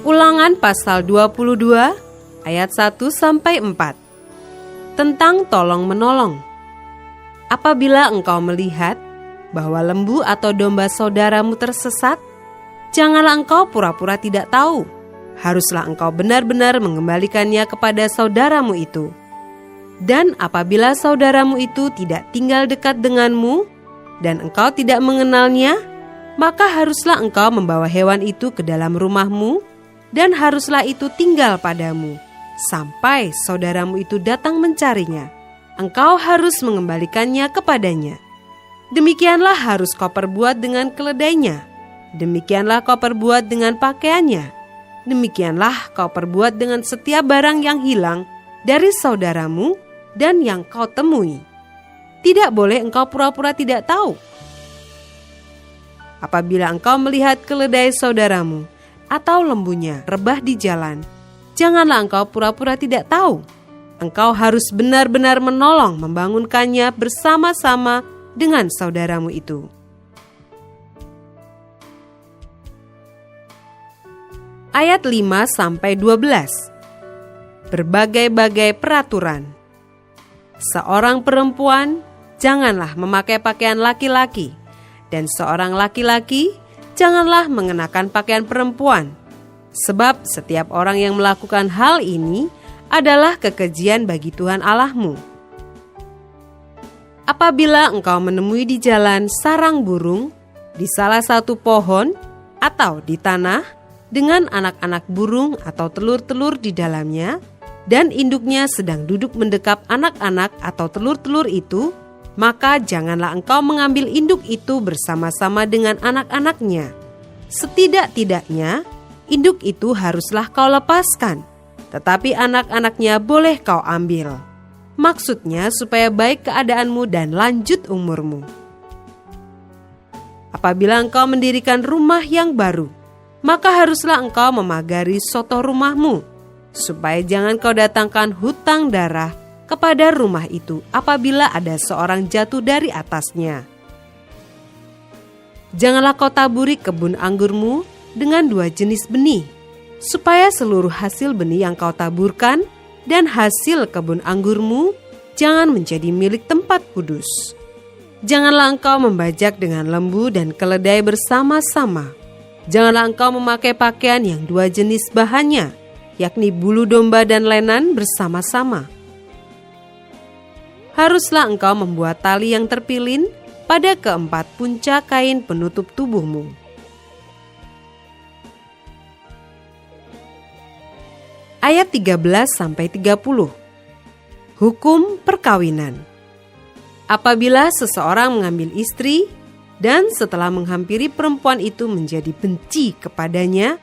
Ulangan pasal 22 ayat 1-4 tentang tolong-menolong. Apabila engkau melihat bahwa lembu atau domba saudaramu tersesat, janganlah engkau pura-pura tidak tahu. Haruslah engkau benar-benar mengembalikannya kepada saudaramu itu. Dan apabila saudaramu itu tidak tinggal dekat denganmu dan engkau tidak mengenalnya, maka haruslah engkau membawa hewan itu ke dalam rumahmu dan haruslah itu tinggal padamu sampai saudaramu itu datang mencarinya. Engkau harus mengembalikannya kepadanya. Demikianlah harus kau perbuat dengan keledainya. Demikianlah kau perbuat dengan pakaiannya. Demikianlah kau perbuat dengan setiap barang yang hilang dari saudaramu dan yang kau temui. Tidak boleh engkau pura-pura tidak tahu. Apabila engkau melihat keledai saudaramu atau lembunya rebah di jalan, janganlah engkau pura-pura tidak tahu. Engkau harus benar-benar menolong membangunkannya bersama-sama dengan saudaramu itu. Ayat 5-12. Berbagai-bagai peraturan. Seorang perempuan janganlah memakai pakaian laki-laki, dan seorang laki-laki janganlah mengenakan pakaian perempuan, sebab setiap orang yang melakukan hal ini adalah kekejian bagi Tuhan Allahmu. Apabila engkau menemui di jalan sarang burung, di salah satu pohon, atau di tanah, dengan anak-anak burung atau telur-telur di dalamnya, dan induknya sedang duduk mendekap anak-anak atau telur-telur itu, maka janganlah engkau mengambil induk itu bersama-sama dengan anak-anaknya. Setidak-tidaknya, induk itu haruslah kau lepaskan, tetapi anak-anaknya boleh kau ambil. Maksudnya supaya baik keadaanmu dan lanjut umurmu. Apabila engkau mendirikan rumah yang baru, maka haruslah engkau memagari sotoh rumahmu, supaya jangan kau datangkan hutang darah kepada rumah itu apabila ada seorang jatuh dari atasnya. Janganlah kau taburi kebun anggurmu dengan dua jenis benih, supaya seluruh hasil benih yang kau taburkan dan hasil kebun anggurmu jangan menjadi milik tempat kudus. Janganlah engkau membajak dengan lembu dan keledai bersama-sama. Janganlah engkau memakai pakaian yang dua jenis bahannya, yakni bulu domba dan lenan bersama-sama. Haruslah engkau membuat tali yang terpilin pada keempat puncak kain penutup tubuhmu. Ayat 13-30. Hukum perkawinan. Apabila seseorang mengambil istri dan setelah menghampiri perempuan itu menjadi benci kepadanya,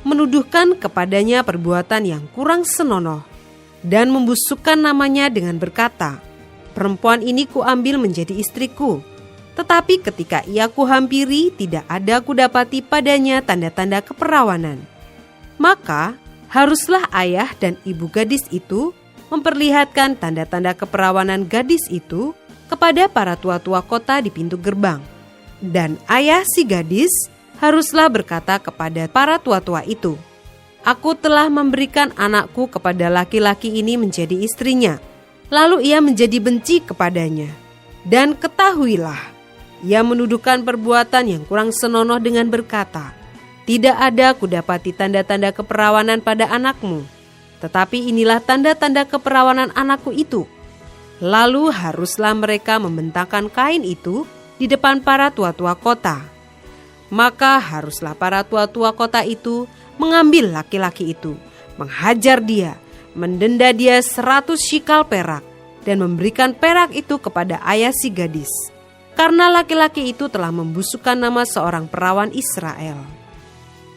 menuduhkan kepadanya perbuatan yang kurang senonoh, dan membusukkan namanya dengan berkata, perempuan ini kuambil menjadi istriku, tetapi ketika ia kuhampiri tidak ada kudapati padanya tanda-tanda keperawanan. Maka haruslah ayah dan ibu gadis itu memperlihatkan tanda-tanda keperawanan gadis itu kepada para tua-tua kota di pintu gerbang. Dan ayah si gadis haruslah berkata kepada para tua-tua itu, aku telah memberikan anakku kepada laki-laki ini menjadi istrinya. Lalu ia menjadi benci kepadanya. Dan ketahuilah, ia menuduhkan perbuatan yang kurang senonoh dengan berkata, tidak ada kudapati tanda-tanda keperawanan pada anakmu, tetapi inilah tanda-tanda keperawanan anakku itu. Lalu haruslah mereka membentangkan kain itu di depan para tua-tua kota. Maka haruslah para tua-tua kota itu mengambil laki-laki itu, menghajar dia, mendenda dia 100 shikal perak, dan memberikan perak itu kepada ayah si gadis, karena laki-laki itu telah membusukkan nama seorang perawan Israel.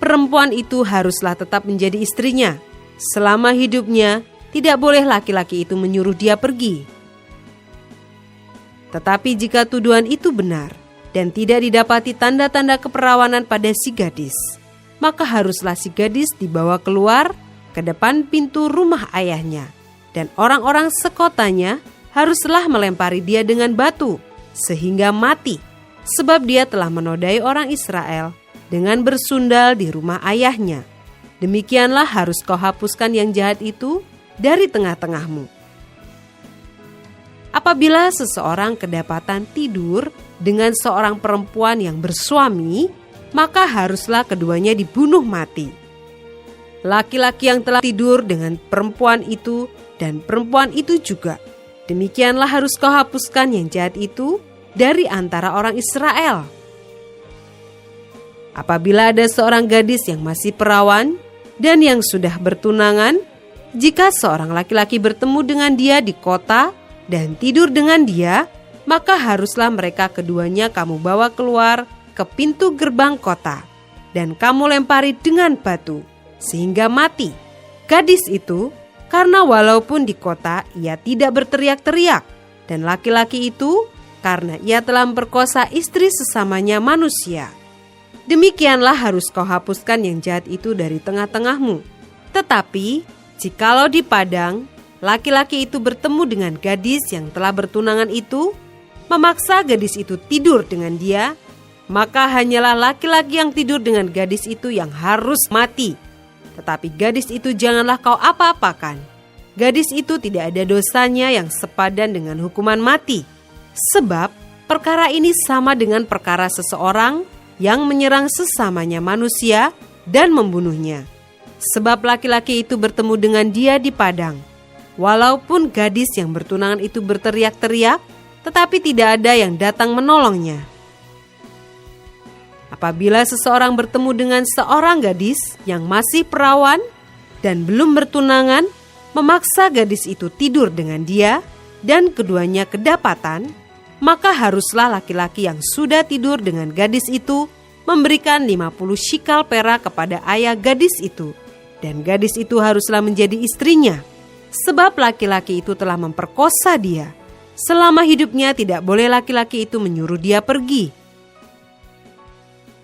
Perempuan itu haruslah tetap menjadi istrinya. Selama hidupnya, tidak boleh laki-laki itu menyuruh dia pergi. Tetapi jika tuduhan itu benar, dan tidak didapati tanda-tanda keperawanan pada si gadis, maka haruslah si gadis dibawa keluar ke depan pintu rumah ayahnya, dan orang-orang sekotanya haruslah melempari dia dengan batu, sehingga mati, sebab dia telah menodai orang Israel dengan bersundal di rumah ayahnya. Demikianlah harus kau hapuskan yang jahat itu dari tengah-tengahmu. Apabila seseorang kedapatan tidur dengan seorang perempuan yang bersuami, maka haruslah keduanya dibunuh mati. Laki-laki yang telah tidur dengan perempuan itu dan perempuan itu juga, demikianlah harus kau hapuskan yang jahat itu dari antara orang Israel. Apabila ada seorang gadis yang masih perawan dan yang sudah bertunangan, jika seorang laki-laki bertemu dengan dia di kota dan tidur dengan dia, maka haruslah mereka keduanya kamu bawa keluar ke pintu gerbang kota dan kamu lempari dengan batu sehingga mati gadis itu, karena walaupun di kota ia tidak berteriak-teriak, dan laki-laki itu karena ia telah memperkosa istri sesamanya manusia. Demikianlah harus kau hapuskan yang jahat itu dari tengah-tengahmu. Tetapi jikalau di padang laki-laki itu bertemu dengan gadis yang telah bertunangan itu, memaksa gadis itu tidur dengan dia, maka hanyalah laki-laki yang tidur dengan gadis itu yang harus mati. Tetapi gadis itu janganlah kau apa-apakan. Gadis itu tidak ada dosanya yang sepadan dengan hukuman mati. Sebab perkara ini sama dengan perkara seseorang yang menyerang sesamanya manusia dan membunuhnya. Sebab laki-laki itu bertemu dengan dia di padang. Walaupun gadis yang bertunangan itu berteriak-teriak, tetapi tidak ada yang datang menolongnya. Apabila seseorang bertemu dengan seorang gadis yang masih perawan dan belum bertunangan, memaksa gadis itu tidur dengan dia, dan keduanya kedapatan, maka haruslah laki-laki yang sudah tidur dengan gadis itu memberikan 50 shikal perak kepada ayah gadis itu, dan gadis itu haruslah menjadi istrinya, sebab laki-laki itu telah memperkosa dia. Selama hidupnya tidak boleh laki-laki itu menyuruh dia pergi.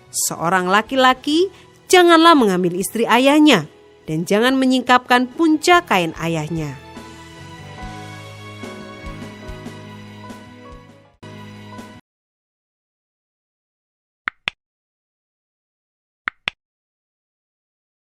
Seorang laki-laki janganlah mengambil istri ayahnya, dan jangan menyingkapkan punca kain ayahnya.